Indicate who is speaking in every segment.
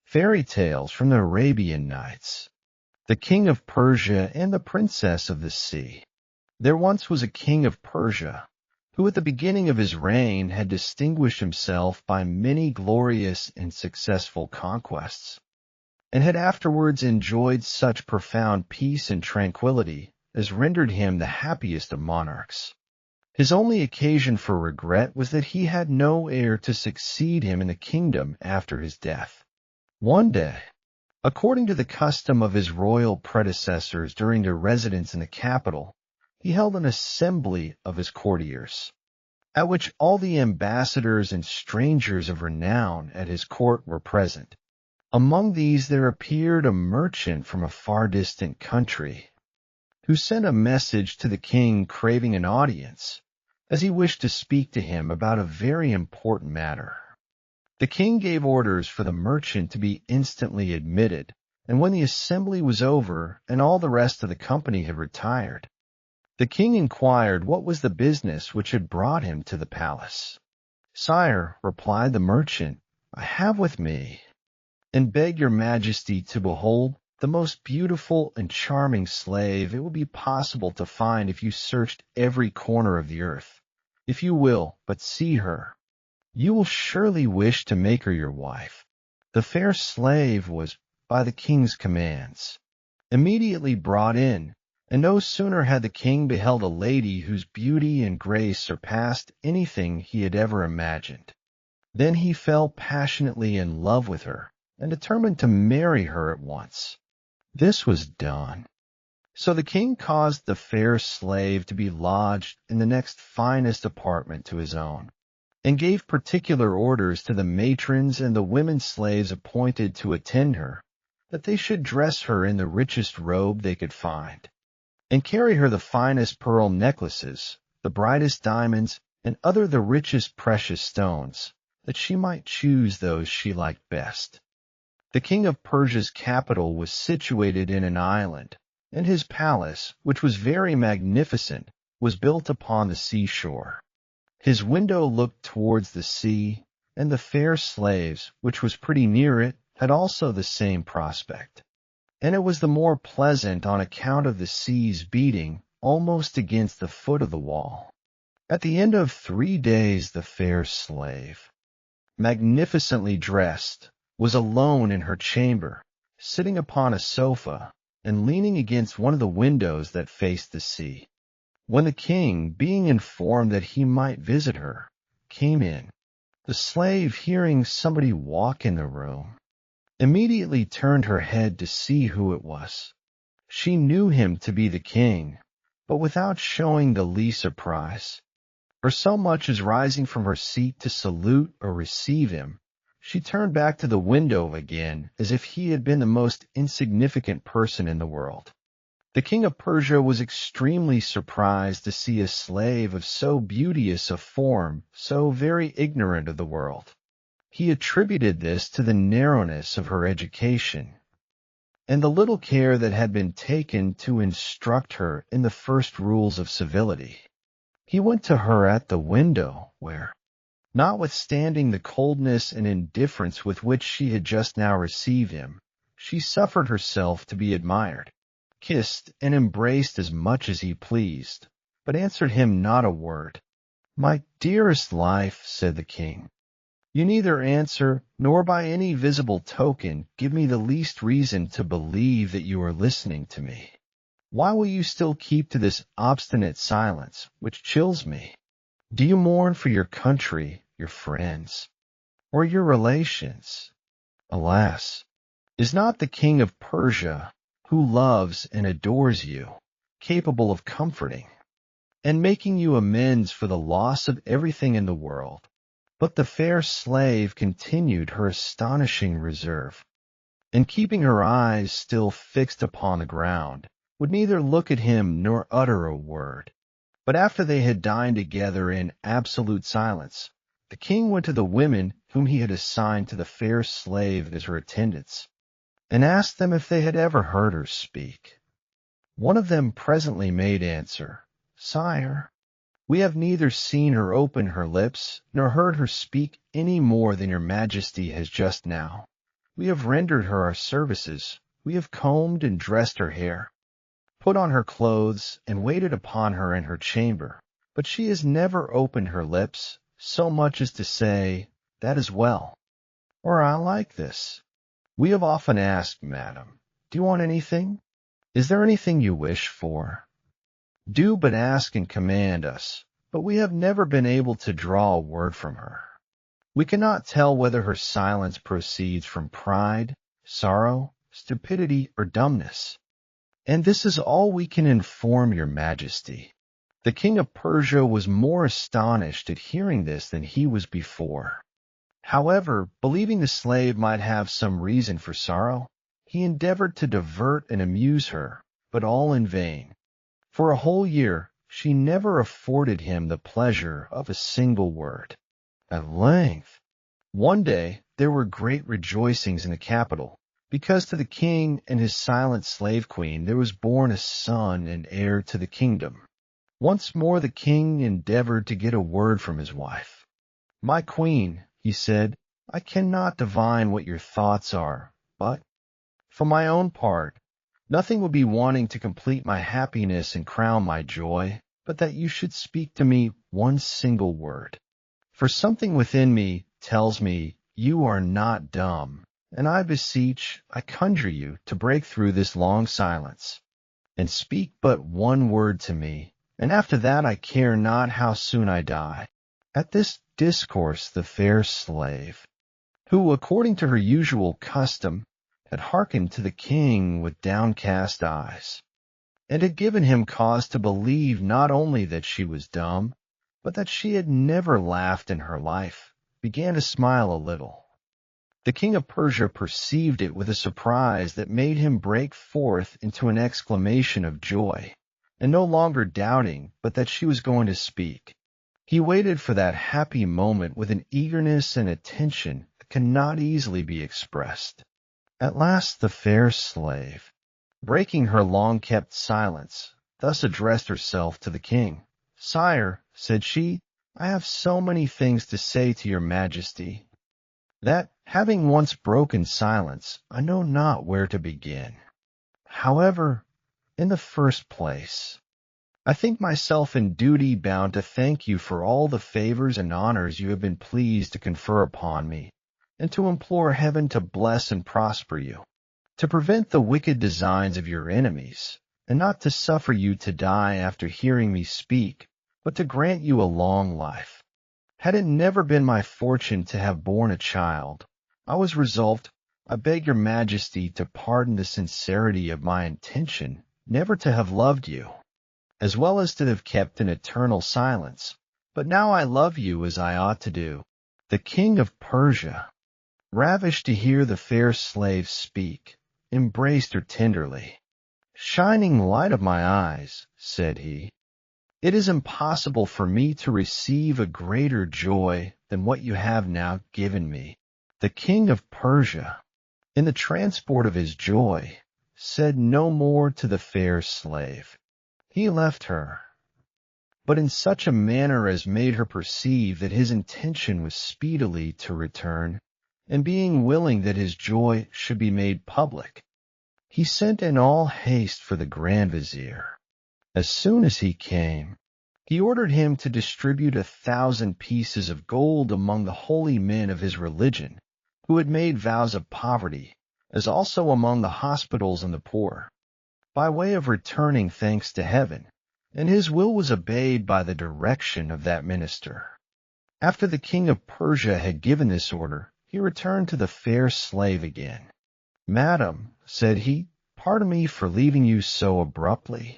Speaker 1: Fairy Tales from the Arabian Nights. The King of Persia and the Princess of the Sea. There once was a king of Persia, who at the beginning of his reign had distinguished himself by many glorious and successful conquests, and had afterwards enjoyed such profound peace and tranquility as rendered him the happiest of monarchs. His only occasion for regret was that he had no heir to succeed him in the kingdom after his death. One day, according to the custom of his royal predecessors during their residence in the capital, he held an assembly of his courtiers, at which all the ambassadors and strangers of renown at his court were present. Among these there appeared a merchant from a far distant country, who sent a message to the king craving an audience, as he wished to speak to him about a very important matter. The king gave orders for the merchant to be instantly admitted, and when the assembly was over and all the rest of the company had retired, the king inquired what was the business which had brought him to the palace. "Sire," replied the merchant, "I have with me, and beg your majesty to behold, the most beautiful and charming slave it would be possible to find if you searched every corner of the earth. If you will but see her, you will surely wish to make her your wife." The fair slave was, by the king's commands, immediately brought in, and no sooner had the king beheld a lady whose beauty and grace surpassed anything he had ever imagined, than he fell passionately in love with her and determined to marry her at once. This was done. So the king caused the fair slave to be lodged in the next finest apartment to his own, and gave particular orders to the matrons and the women slaves appointed to attend her, that they should dress her in the richest robe they could find, and carry her the finest pearl necklaces, the brightest diamonds, and other the richest precious stones, that she might choose those she liked best. The king of Persia's capital was situated in an island, and his palace, which was very magnificent, was built upon the seashore. His window looked towards the sea, and the fair slave's, which was pretty near it, had also the same prospect. And it was the more pleasant on account of the sea's beating almost against the foot of the wall. At the end of 3 days the fair slave, magnificently dressed, was alone in her chamber, sitting upon a sofa and leaning against one of the windows that faced the sea. When the king, being informed that he might visit her, came in, the slave, hearing somebody walk in the room, immediately turned her head to see who it was. She knew him to be the king, but without showing the least surprise, or so much as rising from her seat to salute or receive him, she turned back to the window again as if he had been the most insignificant person in the world. The king of Persia was extremely surprised to see a slave of so beauteous a form so very ignorant of the world. He attributed this to the narrowness of her education, and the little care that had been taken to instruct her in the first rules of civility. He went to her at the window, where, notwithstanding the coldness and indifference with which she had just now received him, she suffered herself to be admired, kissed and embraced as much as he pleased, but answered him not a word. "My dearest life," said the king, "you neither answer, nor by any visible token give me the least reason to believe that you are listening to me. Why will you still keep to this obstinate silence, which chills me? Do you mourn for your country, your friends, or your relations? Alas, is not the king of Persia, who loves and adores you, capable of comforting and making you amends for the loss of everything in the world?" But the fair slave continued her astonishing reserve, and keeping her eyes still fixed upon the ground, would neither look at him nor utter a word. But after they had dined together in absolute silence, the king went to the women whom he had assigned to the fair slave as her attendants, and asked them if they had ever heard her speak. One of them presently made answer, "Sire, we have neither seen her open her lips, nor heard her speak any more than your majesty has just now. We have rendered her our services. We have combed and dressed her hair, put on her clothes, and waited upon her in her chamber. But she has never opened her lips, so much as to say, 'That is well,' or 'I like this.' We have often asked, 'Madam, do you want anything? Is there anything you wish for? Do but ask and command us.' But we have never been able to draw a word from her. We cannot tell whether her silence proceeds from pride, sorrow, stupidity, or dumbness. And this is all we can inform your majesty." The king of Persia was more astonished at hearing this than he was before. However, believing the slave might have some reason for sorrow, he endeavored to divert and amuse her, but all in vain. For a whole year she never afforded him the pleasure of a single word. At length, one day, there were great rejoicings in the capital, because to the king and his silent slave queen there was born a son and heir to the kingdom. Once more the king endeavored to get a word from his wife. "My queen," he said, "I cannot divine what your thoughts are, but, for my own part, nothing would be wanting to complete my happiness and crown my joy, but that you should speak to me one single word. For something within me tells me you are not dumb, and I beseech, I conjure you to break through this long silence, and speak but one word to me, and after that I care not how soon I die." At this discourse the fair slave, who, according to her usual custom, had hearkened to the king with downcast eyes, and had given him cause to believe not only that she was dumb, but that she had never laughed in her life, began to smile a little. The king of Persia perceived it with a surprise that made him break forth into an exclamation of joy, and no longer doubting but that she was going to speak. He waited for that happy moment with an eagerness and attention that cannot easily be expressed. At last the fair slave, breaking her long-kept silence, thus addressed herself to the king. "Sire," said she, "I have so many things to say to your majesty, that, having once broken silence, I know not where to begin. However, in the first place, I think myself in duty bound to thank you for all the favors and honors you have been pleased to confer upon me, and to implore heaven to bless and prosper you, to prevent the wicked designs of your enemies, and not to suffer you to die after hearing me speak, but to grant you a long life. Had it never been my fortune to have borne a child, I was resolved, I beg your majesty to pardon the sincerity of my intention, never to have loved you, as well as to have kept an eternal silence. But now I love you as I ought to do." The king of Persia, ravished to hear the fair slave speak, embraced her tenderly. "Shining light of my eyes," said he, "it is impossible for me to receive a greater joy than what you have now given me." The king of Persia, in the transport of his joy, said no more to the fair slave. He left her, but in such a manner as made her perceive that his intention was speedily to return, and being willing that his joy should be made public, he sent in all haste for the Grand Vizier. As soon as he came, he ordered him to distribute 1,000 pieces of gold among the holy men of his religion, who had made vows of poverty, as also among the hospitals and the poor, by way of returning thanks to heaven, and his will was obeyed by the direction of that minister. After the king of Persia had given this order, he returned to the fair slave again. "Madam," said he, "pardon me for leaving you so abruptly,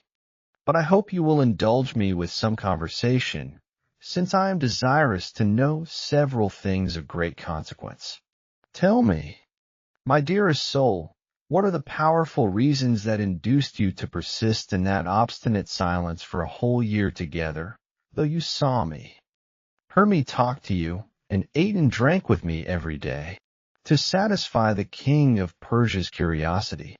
Speaker 1: but I hope you will indulge me with some conversation, since I am desirous to know several things of great consequence. Tell me, my dearest soul, what are the powerful reasons that induced you to persist in that obstinate silence for a whole year together, though you saw me, heard me talk to you, and ate and drank with me every day, to satisfy the king of Persia's curiosity?"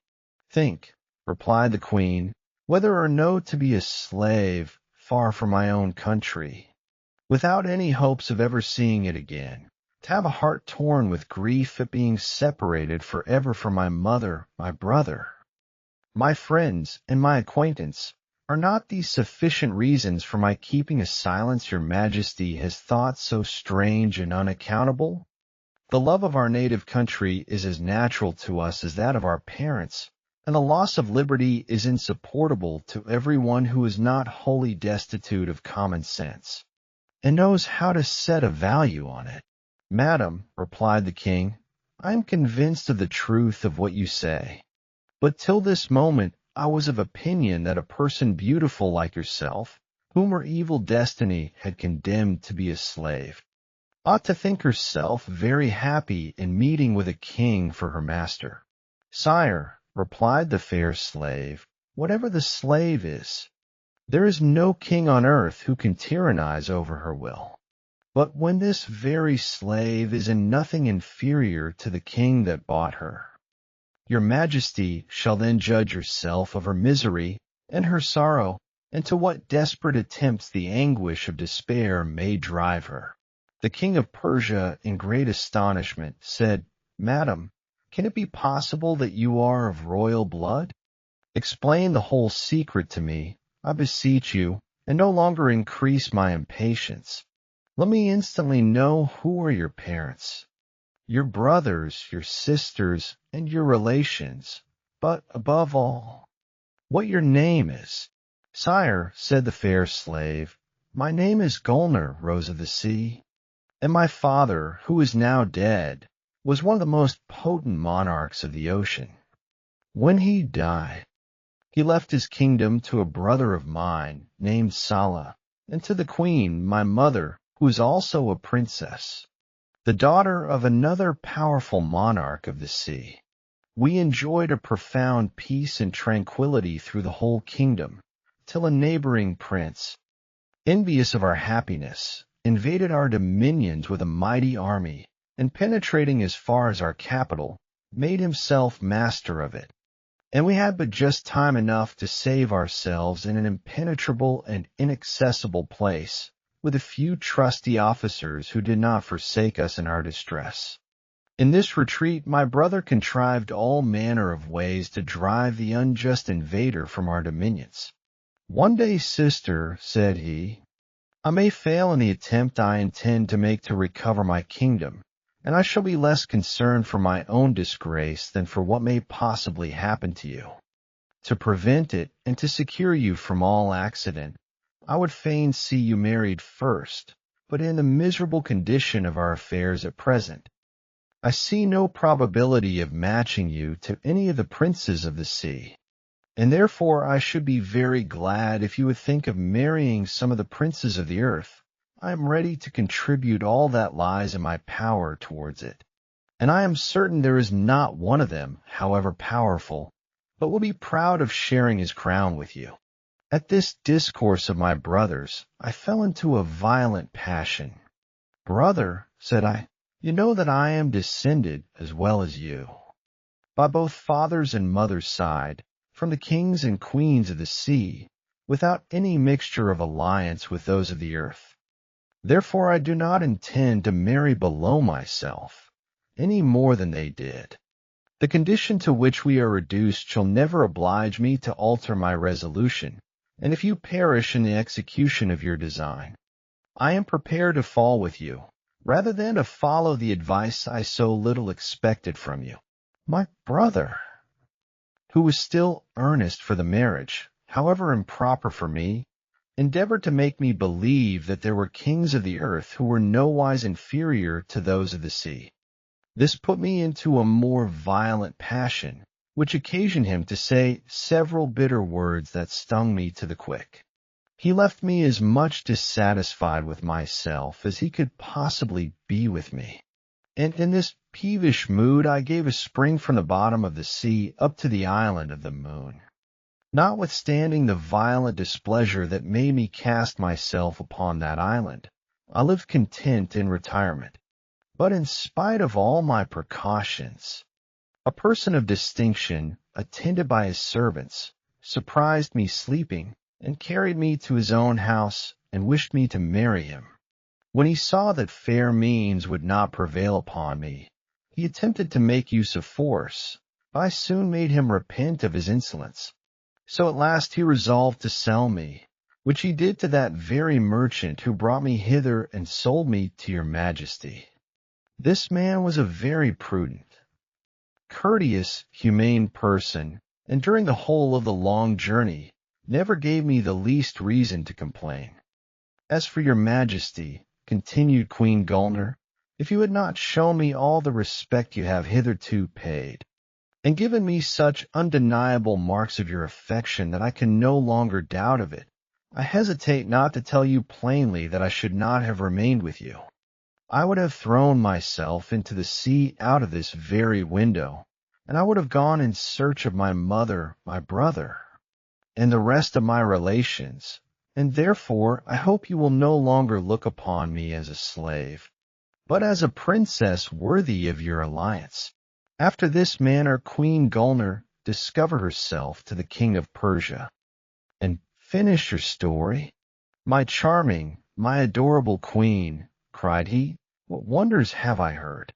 Speaker 1: "Think," replied the queen, "whether or no to be a slave far from my own country, without any hopes of ever seeing it again, To have a heart torn with grief at being separated forever from my mother, my brother, my friends, and my acquaintance, are not these sufficient reasons for my keeping a silence your majesty has thought so strange and unaccountable? The love of our native country is as natural to us as that of our parents, and the loss of liberty is insupportable to everyone who is not wholly destitute of common sense, and knows how to set a value on it. Madam, replied the king, I am convinced of the truth of what you say. But till this moment I was of opinion that a person beautiful like yourself, whom her evil destiny had condemned to be a slave, ought to think herself very happy in meeting with a king for her master. Sire, replied the fair slave, whatever the slave is, there is no king on earth who can tyrannize over her will. But when this very slave is in nothing inferior to the king that bought her, your majesty shall then judge yourself of her misery and her sorrow, and to what desperate attempts the anguish of despair may drive her. The king of Persia, in great astonishment, said, Madam, can it be possible that you are of royal blood? Explain the whole secret to me, I beseech you, and no longer increase my impatience. Let me instantly know who are your parents, your brothers, your sisters, and your relations, but above all, what your name is. Sire, said the fair slave, my name is Gulnar, Rose of the Sea, and my father, who is now dead, was one of the most potent monarchs of the ocean. When he died, he left his kingdom to a brother of mine named Salah, and to the queen, my mother, who is also a princess, the daughter of another powerful monarch of the sea. We enjoyed a profound peace and tranquillity through the whole kingdom, till a neighboring prince, envious of our happiness, invaded our dominions with a mighty army, and penetrating as far as our capital, made himself master of it. And we had but just time enough to save ourselves in an impenetrable and inaccessible place, with a few trusty officers who did not forsake us in our distress. In this retreat my brother contrived all manner of ways to drive the unjust invader from our dominions. One day, sister, said he, I may fail in the attempt I intend to make to recover my kingdom, and I shall be less concerned for my own disgrace than for what may possibly happen to you. To prevent it, and to secure you from all accident, I would fain see you married first, but in the miserable condition of our affairs at present, I see no probability of matching you to any of the princes of the sea, and therefore I should be very glad if you would think of marrying some of the princes of the earth. I am ready to contribute all that lies in my power towards it, and I am certain there is not one of them, however powerful, but will be proud of sharing his crown with you. At this discourse of my brother's, I fell into a violent passion. Brother, said I, you know that I am descended, as well as you, by both father's and mother's side, from the kings and queens of the sea, without any mixture of alliance with those of the earth. Therefore I do not intend to marry below myself, any more than they did. The condition to which we are reduced shall never oblige me to alter my resolution, and if you perish in the execution of your design, I am prepared to fall with you, rather than to follow the advice I so little expected from you. My brother, who was still earnest for the marriage, however improper for me, endeavored to make me believe that there were kings of the earth who were nowise inferior to those of the sea. This put me into a more violent passion, which occasioned him to say several bitter words that stung me to the quick. He left me as much dissatisfied with myself as he could possibly be with me, and in this peevish mood I gave a spring from the bottom of the sea up to the island of the moon. Notwithstanding the violent displeasure that made me cast myself upon that island, I lived content in retirement. But in spite of all my precautions, a person of distinction, attended by his servants, surprised me sleeping, and carried me to his own house, and wished me to marry him. When he saw that fair means would not prevail upon me, he attempted to make use of force, but I soon made him repent of his insolence. So at last he resolved to sell me, which he did to that very merchant who brought me hither and sold me to your majesty. This man was a very prudent, courteous, humane person, and during the whole of the long journey never gave me the least reason to complain. As for your majesty, continued Queen Gulner, if you had not shown me all the respect you have hitherto paid, and given me such undeniable marks of your affection that I can no longer doubt of it, I hesitate not to tell you plainly that I should not have remained with you. I would have thrown myself into the sea out of this very window, and I would have gone in search of my mother, my brother, and the rest of my relations, and therefore I hope you will no longer look upon me as a slave, but as a princess worthy of your alliance. After this manner Queen Gulner discovered herself to the king of Persia. And finish your story? My charming, my adorable queen, cried he, what wonders have I heard?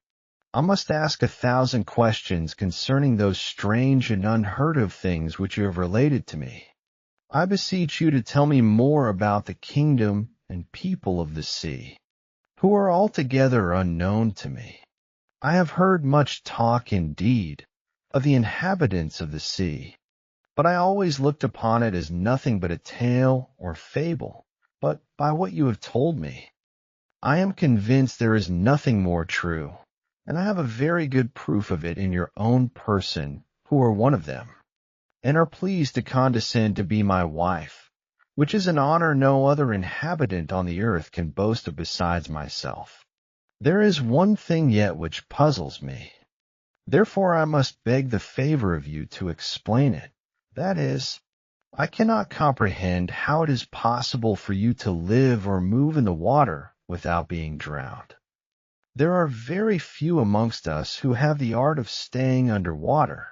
Speaker 1: I must ask 1,000 questions concerning those strange and unheard of things which you have related to me. I beseech you to tell me more about the kingdom and people of the sea, who are altogether unknown to me. I have heard much talk, indeed, of the inhabitants of the sea, but I always looked upon it as nothing but a tale or fable. But by what you have told me, I am convinced there is nothing more true, and I have a very good proof of it in your own person, who are one of them, and are pleased to condescend to be my wife, which is an honor no other inhabitant on the earth can boast of besides myself. There is one thing yet which puzzles me. Therefore I must beg the favor of you to explain it. That is, I cannot comprehend how it is possible for you to live or move in the water without being drowned. There are very few amongst us who have the art of staying under water,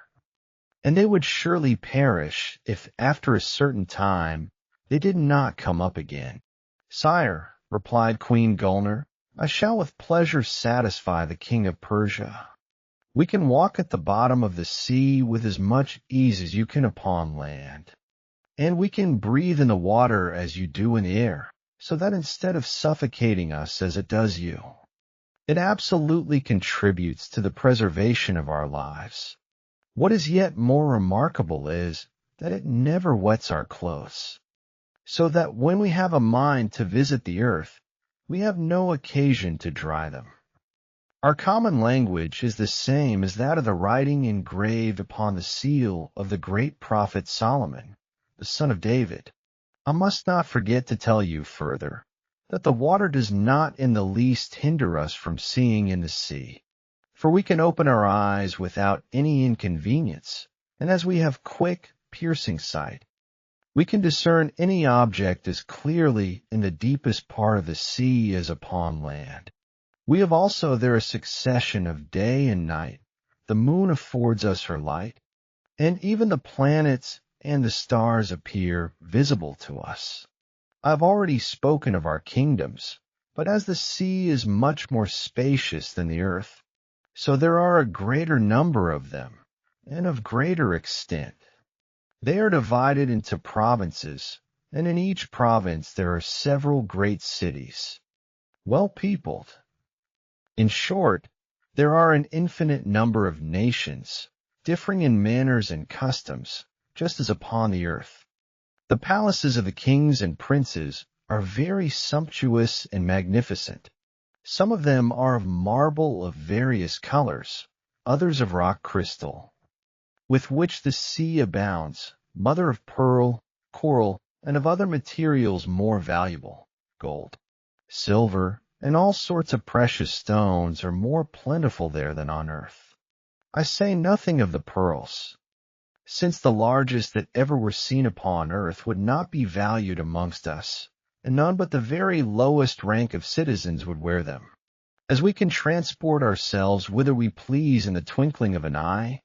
Speaker 1: and they would surely perish if after a certain time they did not come up again. Sire, replied Queen Gulner, I shall with pleasure satisfy the king of Persia. We can walk at the bottom of the sea with as much ease as you can upon land, and we can breathe in the water as you do in the air, so that instead of suffocating us as it does you, it absolutely contributes to the preservation of our lives. What is yet more remarkable is that it never wets our clothes, so that when we have a mind to visit the earth, we have no occasion to dry them. Our common language is the same as that of the writing engraved upon the seal of the great prophet Solomon, the son of David. I must not forget to tell you further that the water does not in the least hinder us from seeing in the sea, for we can open our eyes without any inconvenience, and as we have quick, piercing sight, we can discern any object as clearly in the deepest part of the sea as upon land. We have also there a succession of day and night. The moon affords us her light, and even the planets and the stars appear visible to us. I have already spoken of our kingdoms, but as the sea is much more spacious than the earth, so there are a greater number of them, and of greater extent. They are divided into provinces, and in each province there are several great cities, well peopled. In short, there are an infinite number of nations, differing in manners and customs, just as upon the earth. The palaces of the kings and princes are very sumptuous and magnificent. Some of them are of marble of various colors, others of rock crystal, with which the sea abounds, mother of pearl, coral, and of other materials more valuable, gold, silver, and all sorts of precious stones are more plentiful there than on earth. I say nothing of the pearls, since the largest that ever were seen upon earth would not be valued amongst us, and none but the very lowest rank of citizens would wear them. As we can transport ourselves whither we please in the twinkling of an eye,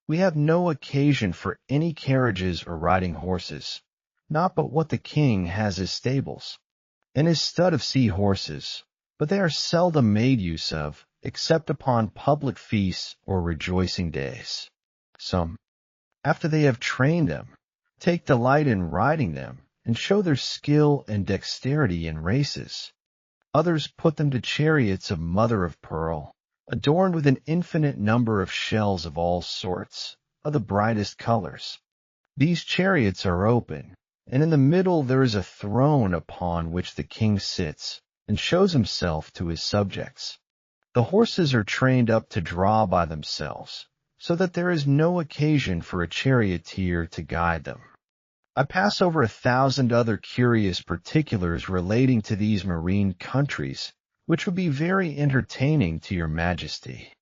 Speaker 1: we have no occasion for any carriages or riding horses, not but what the king has his stables, and his stud of sea horses, but they are seldom made use of, except upon public feasts or rejoicing days. Some, after they have trained them, take delight in riding them, and show their skill and dexterity in races. Others put them to chariots of mother-of-pearl, adorned with an infinite number of shells of all sorts, of the brightest colors. These chariots are open, and in the middle there is a throne upon which the king sits and shows himself to his subjects. The horses are trained up to draw by themselves, so that there is no occasion for a charioteer to guide them. I pass over 1,000 other curious particulars relating to these marine countries, which would be very entertaining to your majesty.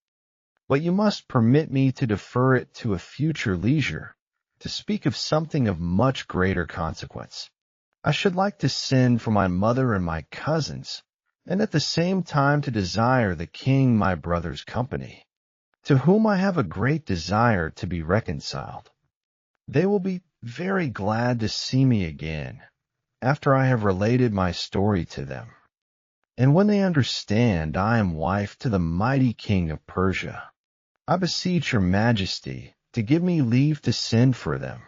Speaker 1: But you must permit me to defer it to a future leisure, to speak of something of much greater consequence. I should like to send for my mother and my cousins, and at the same time to desire the king my brother's company, to whom I have a great desire to be reconciled. They will be very glad to see me again, after I have related my story to them. And when they understand I am wife to the mighty king of Persia, I beseech your majesty to give me leave to send for them.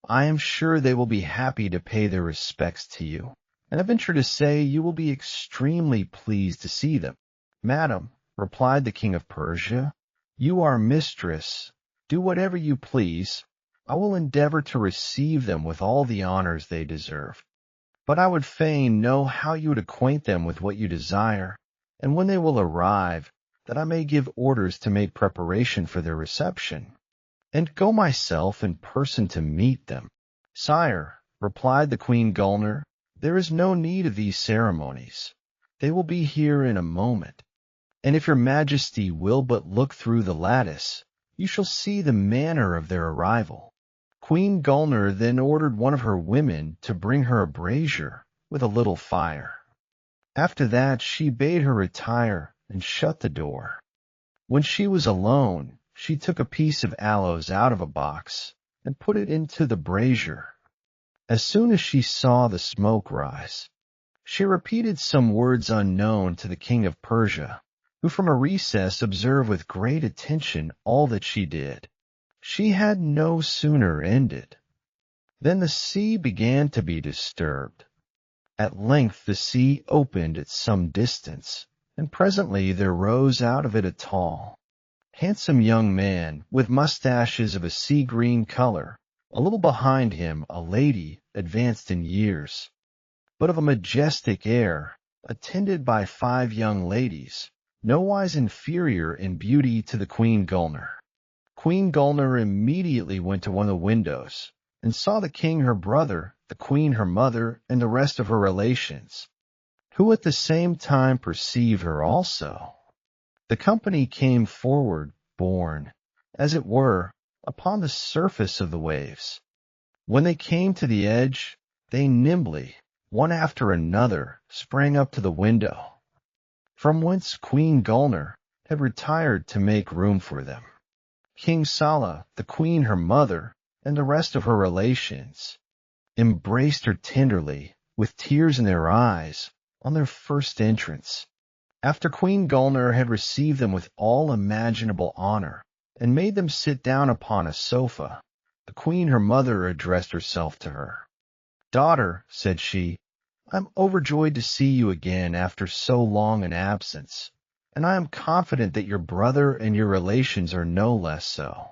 Speaker 1: I am sure they will be happy to pay their respects to you, and I venture to say you will be extremely pleased to see them. Madam, replied the king of Persia, you are mistress. Do whatever you please. I will endeavor to receive them with all the honors they deserve. But I would fain know how you would acquaint them with what you desire, and when they will arrive, that I may give orders to make preparation for their reception, and go myself in person to meet them. Sire, replied the Queen Gulnar, there is no need of these ceremonies. They will be here in a moment, and if your majesty will but look through the lattice, you shall see the manner of their arrival. Queen Gulnar then ordered one of her women to bring her a brazier with a little fire. After that she bade her retire and shut the door. When she was alone, she took a piece of aloes out of a box and put it into the brazier. As soon as she saw the smoke rise, she repeated some words unknown to the king of Persia, who from a recess observed with great attention all that she did. She had no sooner ended than the sea began to be disturbed. At length the sea opened at some distance, and presently there rose out of it a tall, handsome young man with mustaches of a sea-green color. A little behind him a lady advanced in years, but of a majestic air, attended by 5 young ladies, nowise inferior in beauty to the Queen Gulnar. Queen Gulnar immediately went to one of the windows, and saw the king her brother, the queen her mother, and the rest of her relations, who at the same time perceived her also. The company came forward, borne, as it were, upon the surface of the waves. When they came to the edge, they nimbly, one after another, sprang up to the window, from whence Queen Gulnar had retired to make room for them. King Saleh, the queen her mother, and the rest of her relations, embraced her tenderly, with tears in their eyes, on their first entrance. After Queen Gulnar had received them with all imaginable honor, and made them sit down upon a sofa, the queen her mother addressed herself to her. Daughter, said she, I am overjoyed to see you again after so long an absence, and I am confident that your brother and your relations are no less so.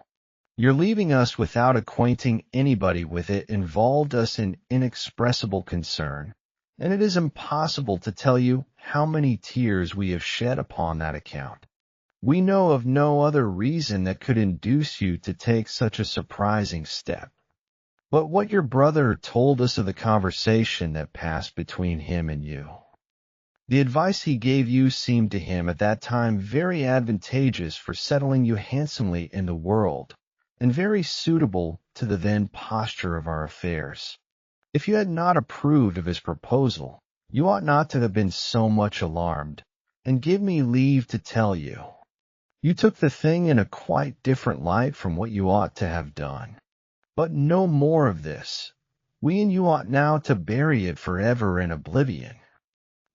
Speaker 1: Your leaving us without acquainting anybody with it involved us in inexpressible concern, and it is impossible to tell you how many tears we have shed upon that account. We know of no other reason that could induce you to take such a surprising step. But what your brother told us of the conversation that passed between him and you. The advice he gave you seemed to him at that time very advantageous for settling you handsomely in the world, and very suitable to the then posture of our affairs. If you had not approved of his proposal, you ought not to have been so much alarmed, and give me leave to tell you, you took the thing in a quite different light from what you ought to have done. But no more of this. We and you ought now to bury it forever in oblivion.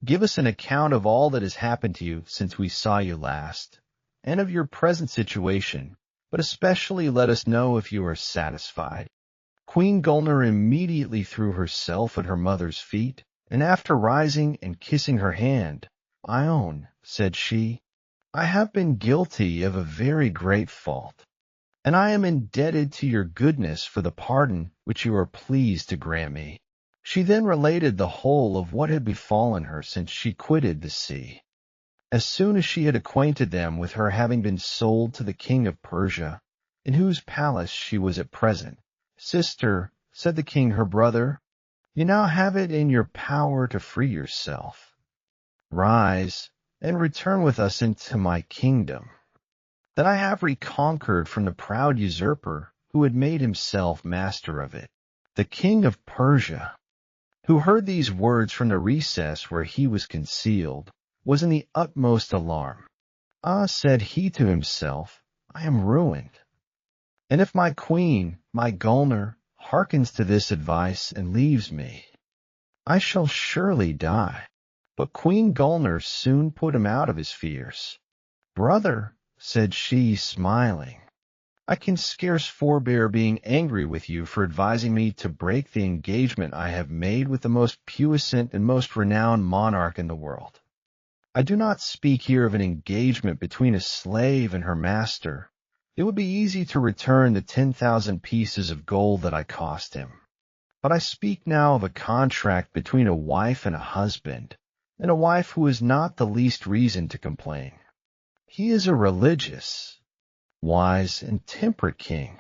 Speaker 1: Give us an account of all that has happened to you since we saw you last, and of your present situation, but especially let us know if you are satisfied." Queen Gulnar immediately threw herself at her mother's feet, and after rising and kissing her hand, "I own," said she, "I have been guilty of a very great fault, and I am indebted to your goodness for the pardon which you are pleased to grant me." She then related the whole of what had befallen her since she quitted the sea. As soon as she had acquainted them with her having been sold to the king of Persia, in whose palace she was at present, "Sister," said the king her brother, "you now have it in your power to free yourself. Rise and return with us into my kingdom, that I have reconquered from the proud usurper who had made himself master of it." The king of Persia, who heard these words from the recess where he was concealed, was in the utmost alarm. "Ah," said he to himself, "I am ruined. And if my queen, my Gulnar, hearkens to this advice and leaves me, I shall surely die." But Queen Gulnar soon put him out of his fears. "Brother," said she, smiling, "I can scarce forbear being angry with you for advising me to break the engagement I have made with the most puissant and most renowned monarch in the world. I do not speak here of an engagement between a slave and her master. It would be easy to return the 10,000 pieces of gold that I cost him. But I speak now of a contract between a wife and a husband, and a wife who has not the least reason to complain. He is a religious, wise, and temperate king.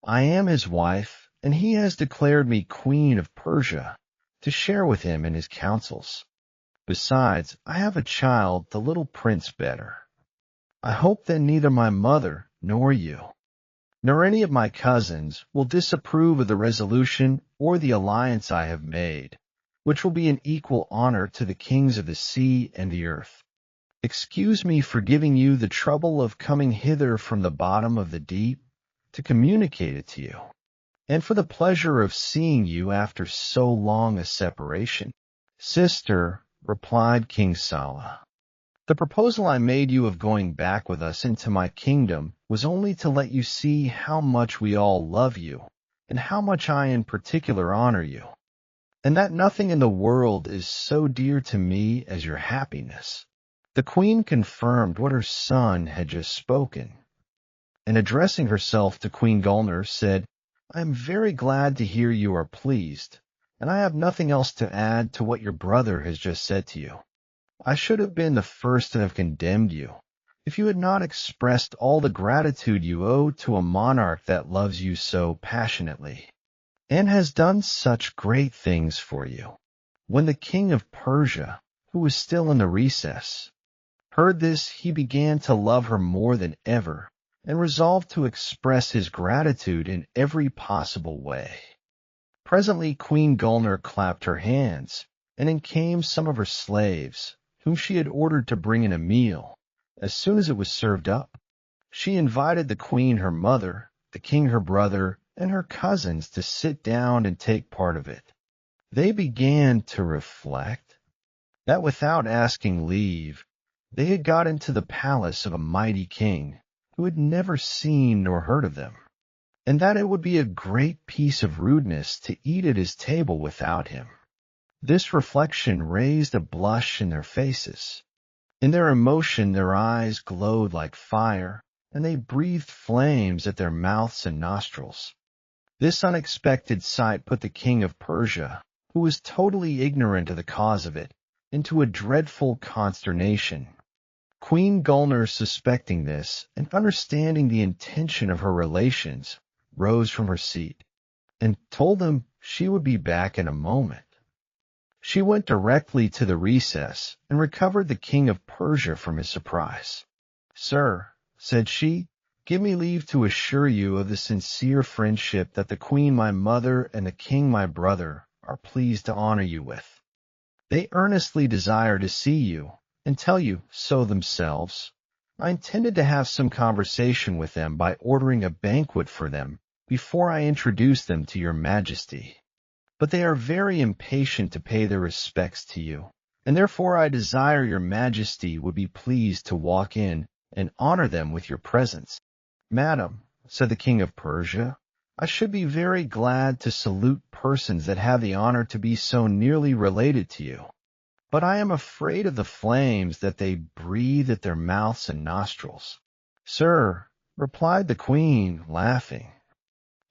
Speaker 1: I am his wife, and he has declared me Queen of Persia, to share with him in his counsels. Besides, I have a child, the little Prince Better. I hope that neither my mother, nor you, nor any of my cousins will disapprove of the resolution or the alliance I have made, which will be an equal honor to the kings of the sea and the earth. Excuse me for giving you the trouble of coming hither from the bottom of the deep to communicate it to you, and for the pleasure of seeing you after so long a separation." "Sister," replied King Saleh, "the proposal I made you of going back with us into my kingdom was only to let you see how much we all love you, and how much I in particular honor you, and that nothing in the world is so dear to me as your happiness." The queen confirmed what her son had just spoken, and addressing herself to Queen Gulnar, said, "I am very glad to hear you are pleased, and I have nothing else to add to what your brother has just said to you. I should have been the first to have condemned you, if you had not expressed all the gratitude you owe to a monarch that loves you so passionately, and has done such great things for you." When the king of Persia, who was still in the recess, heard this, he began to love her more than ever, and resolved to express his gratitude in every possible way. Presently Queen Gulnar clapped her hands, and in came some of her slaves, whom she had ordered to bring in a meal. As soon as it was served up, she invited the queen her mother, the king her brother, and her cousins to sit down and take part of it. They began to reflect that without asking leave, they had got into the palace of a mighty king who had never seen nor heard of them, and that it would be a great piece of rudeness to eat at his table without him. This reflection raised a blush in their faces. In their emotion their eyes glowed like fire, and they breathed flames at their mouths and nostrils. This unexpected sight put the king of Persia, who was totally ignorant of the cause of it, into a dreadful consternation. Queen Gulnar, suspecting this, and understanding the intention of her relations, rose from her seat, and told them she would be back in a moment. She went directly to the recess, and recovered the king of Persia from his surprise. "Sir," said she, "give me leave to assure you of the sincere friendship that the queen my mother and the king my brother are pleased to honor you with. They earnestly desire to see you, and tell you so themselves. I intended to have some conversation with them by ordering a banquet for them before I introduce them to your majesty. But they are very impatient to pay their respects to you, and therefore I desire your majesty would be pleased to walk in and honor them with your presence. Madam, said the king of Persia, I should be very glad to salute persons that have the honor to be so nearly related to you. But I am afraid of the flames that they breathe at their mouths and nostrils. Sir, replied the queen, laughing,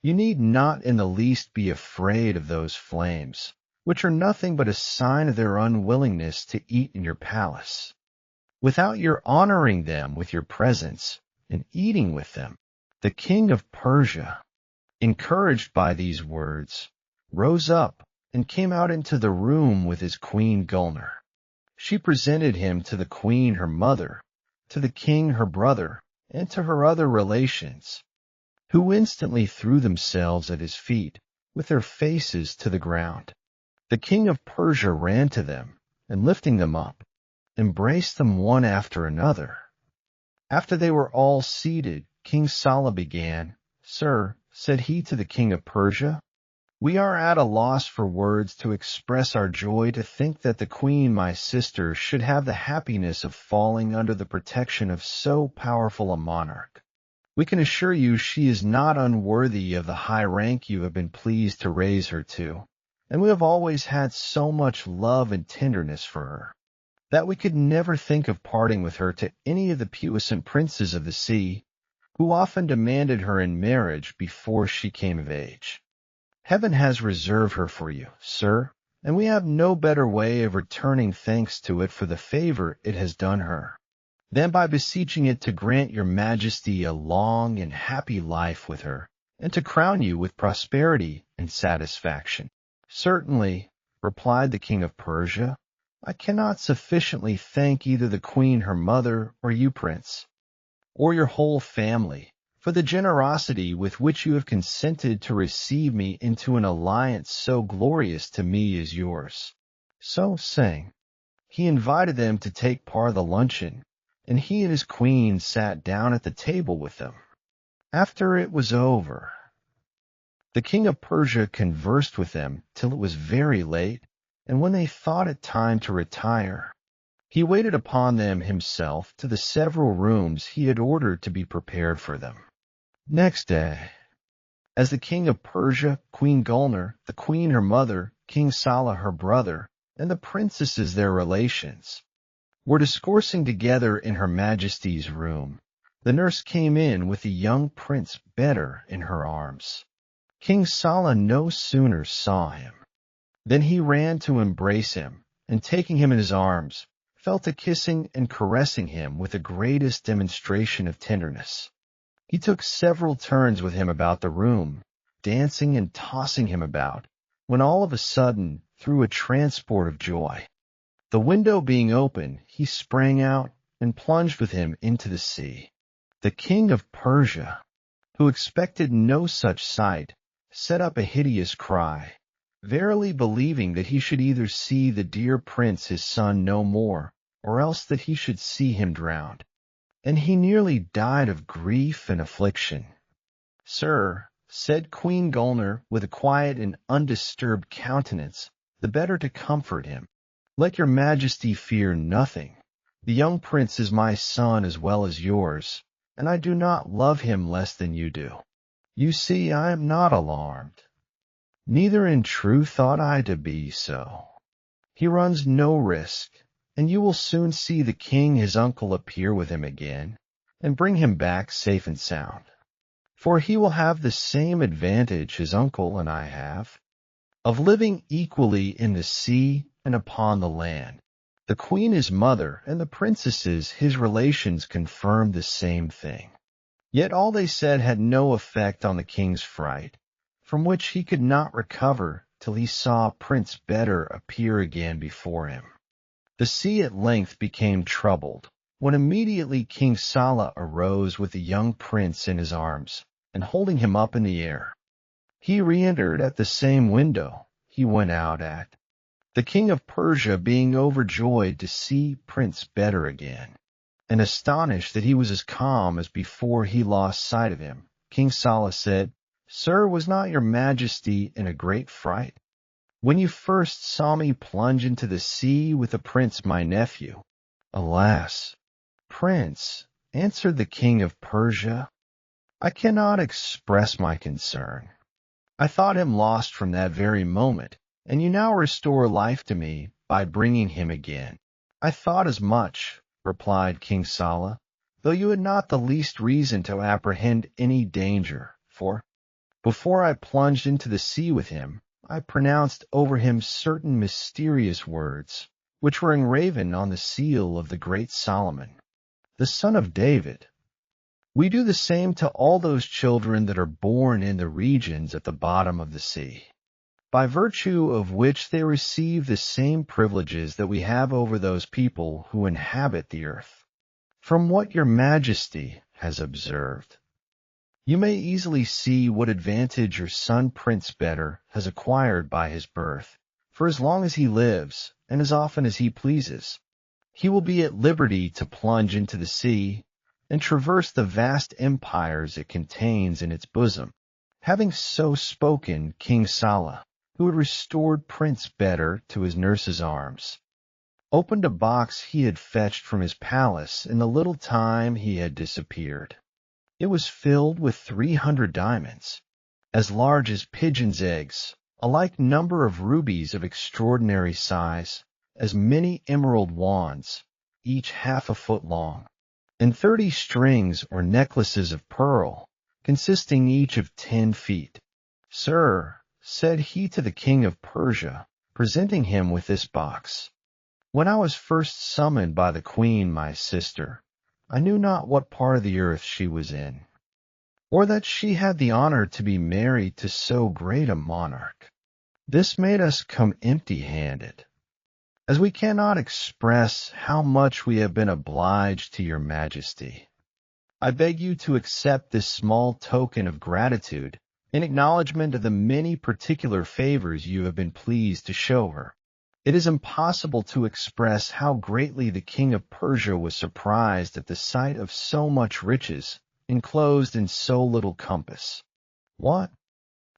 Speaker 1: you need not in the least be afraid of those flames, which are nothing but a sign of their unwillingness to eat in your palace. Without your honoring them with your presence and eating with them, the king of Persia, encouraged by these words, rose up and came out into the room with his queen Gulnar. She presented him to the queen her mother, to the king her brother, and to her other relations, who instantly threw themselves at his feet with their faces to the ground. The king of Persia ran to them, and lifting them up, embraced them one after another. After they were all seated, King Saleh began, Sir, said he to the king of Persia, we are at a loss for words to express our joy to think that the queen, my sister, should have the happiness of falling under the protection of so powerful a monarch. We can assure you she is not unworthy of the high rank you have been pleased to raise her to, and we have always had so much love and tenderness for her, that we could never think of parting with her to any of the puissant princes of the sea, who often demanded her in marriage before she came of age. Heaven has reserved her for you, sir, and we have no better way of returning thanks to it for the favor it has done her, than by beseeching it to grant your majesty a long and happy life with her, and to crown you with prosperity and satisfaction. Certainly, replied the king of Persia, I cannot sufficiently thank either the queen her mother or you, prince, or your whole family, for the generosity with which you have consented to receive me into an alliance so glorious to me as yours. So saying, he invited them to take part of the luncheon, and he and his queen sat down at the table with them. After it was over, the king of Persia conversed with them till it was very late, and when they thought it time to retire, he waited upon them himself to the several rooms he had ordered to be prepared for them. Next day, as the king of Persia, Queen Gulnar, the queen her mother, King Saleh her brother, and the princesses their relations, were discoursing together in her majesty's room, the nurse came in with the young prince Bedr in her arms. King Saleh no sooner saw him than he ran to embrace him, and taking him in his arms, fell to kissing and caressing him with the greatest demonstration of tenderness. He took several turns with him about the room, dancing and tossing him about, when all of a sudden, through a transport of joy, the window being open, he sprang out and plunged with him into the sea. The king of Persia, who expected no such sight, set up a hideous cry, verily believing that he should either see the dear prince his son no more, or else that he should see him drowned. And he nearly died of grief and affliction. Sir, said Queen Gulnar with a quiet and undisturbed countenance, the better to comfort him, let your majesty fear nothing. The young prince is my son as well as yours, and I do not love him less than you do. You see, I am not alarmed. Neither in truth ought I to be so. He runs no risk, and you will soon see the king his uncle appear with him again, and bring him back safe and sound. For he will have the same advantage his uncle and I have, of living equally in the sea and upon the land. The queen his mother and the princesses his relations confirmed the same thing. Yet all they said had no effect on the king's fright, from which he could not recover till he saw Prince Bedr appear again before him. The sea at length became troubled, when immediately King Saleh arose with the young prince in his arms, and holding him up in the air, he re-entered at the same window he went out at, the king of Persia being overjoyed to see Prince Bedr again, and astonished that he was as calm as before he lost sight of him. King Saleh said, Sir, was not your majesty in a great fright? when you first saw me plunge into the sea with the prince my nephew. Alas, Prince, answered the king of Persia, I cannot express my concern. I thought him lost from that very moment, and you now restore life to me by bringing him again. I thought as much, replied King Saleh, though you had not the least reason to apprehend any danger, for, before I plunged into the sea with him, I pronounced over him certain mysterious words, which were engraven on the seal of the great Solomon, the son of David. We do the same to all those children that are born in the regions at the bottom of the sea, by virtue of which they receive the same privileges that we have over those people who inhabit the earth. From what your majesty has observed, you may easily see what advantage your son Prince Bedr has acquired by his birth, for as long as he lives, and as often as he pleases, he will be at liberty to plunge into the sea and traverse the vast empires it contains in its bosom. Having so spoken, King Saleh, who had restored Prince Bedr to his nurse's arms, opened a box he had fetched from his palace in the little time he had disappeared. It was filled with 300 diamonds, as large as pigeons' eggs, a like number of rubies of extraordinary size, as many emerald wands, each half a foot long, and 30 strings or necklaces of pearl, consisting each of 10 feet. Sir, said he to the king of Persia, presenting him with this box, when I was first summoned by the queen my sister, I knew not what part of the earth she was in, or that she had the honor to be married to so great a monarch. This made us come empty-handed, as we cannot express how much we have been obliged to your majesty. I beg you to accept this small token of gratitude in acknowledgment of the many particular favors you have been pleased to show her. It is impossible to express how greatly the king of Persia was surprised at the sight of so much riches enclosed in so little compass. What,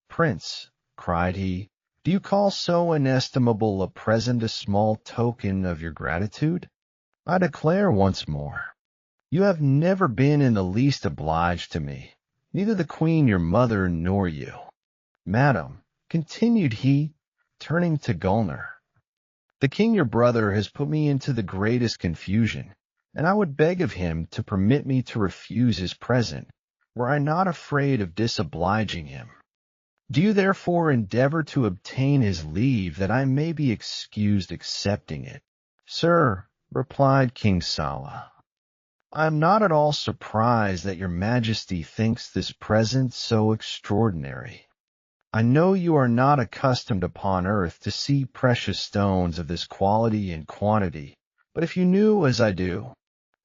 Speaker 1: prince, cried he, do you call so inestimable a present a small token of your gratitude? I declare once more, you have never been in the least obliged to me, neither the queen your mother nor you. Madam, continued he, turning to Gulnar, the king your brother has put me into the greatest confusion, and I would beg of him to permit me to refuse his present, were I not afraid of disobliging him. Do you therefore endeavor to obtain his leave, that I may be excused accepting it? Sir, replied King Saleh, I am not at all surprised that your majesty thinks this present so extraordinary. I know you are not accustomed upon earth to see precious stones of this quality and quantity, but if you knew, as I do,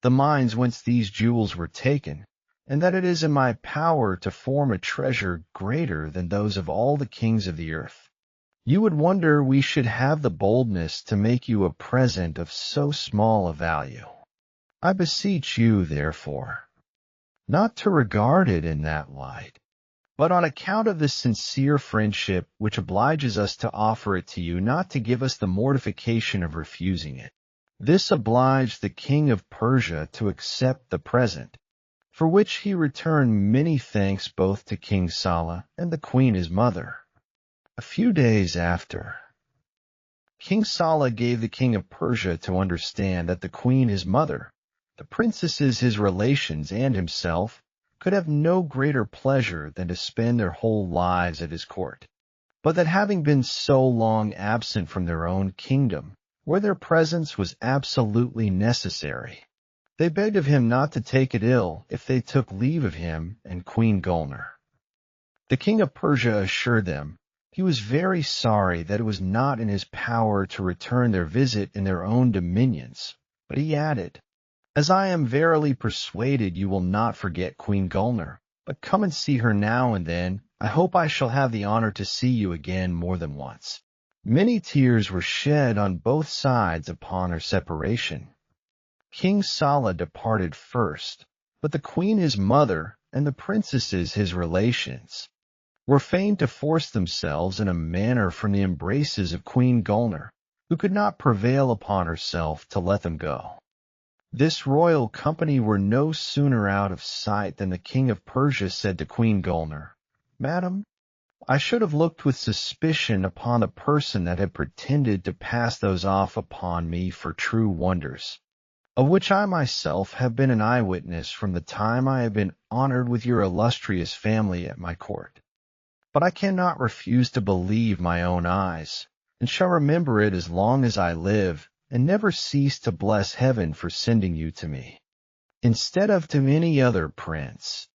Speaker 1: the mines whence these jewels were taken, and that it is in my power to form a treasure greater than those of all the kings of the earth, you would wonder we should have the boldness to make you a present of so small a value. I beseech you, therefore, not to regard it in that light, but on account of the sincere friendship which obliges us to offer it to you, not to give us the mortification of refusing it. This obliged the king of Persia to accept the present, for which he returned many thanks both to King Saleh and the queen his mother. A few days after, King Saleh gave the king of Persia to understand that the queen his mother, the princesses his relations, and himself could have no greater pleasure than to spend their whole lives at his court, but that having been so long absent from their own kingdom, where their presence was absolutely necessary, they begged of him not to take it ill if they took leave of him and Queen Gulnar. The king of Persia assured them he was very sorry that it was not in his power to return their visit in their own dominions, but he added, as I am verily persuaded you will not forget Queen Gulnar, but come and see her now and then. I hope I shall have the honor to see you again more than once. Many tears were shed on both sides upon her separation. King Saleh departed first, but the queen his mother and the princesses his relations were fain to force themselves in a manner from the embraces of Queen Gulnar, who could not prevail upon herself to let them go. This royal company were no sooner out of sight than the king of Persia said to Queen Gulnar, "Madam, I should have looked with suspicion upon the person that had pretended to pass those off upon me for true wonders, of which I myself have been an eyewitness from the time I have been honored with your illustrious family at my court. But I cannot refuse to believe my own eyes, and shall remember it as long as I live, and never cease to bless heaven for sending you to me, instead of to any other prince,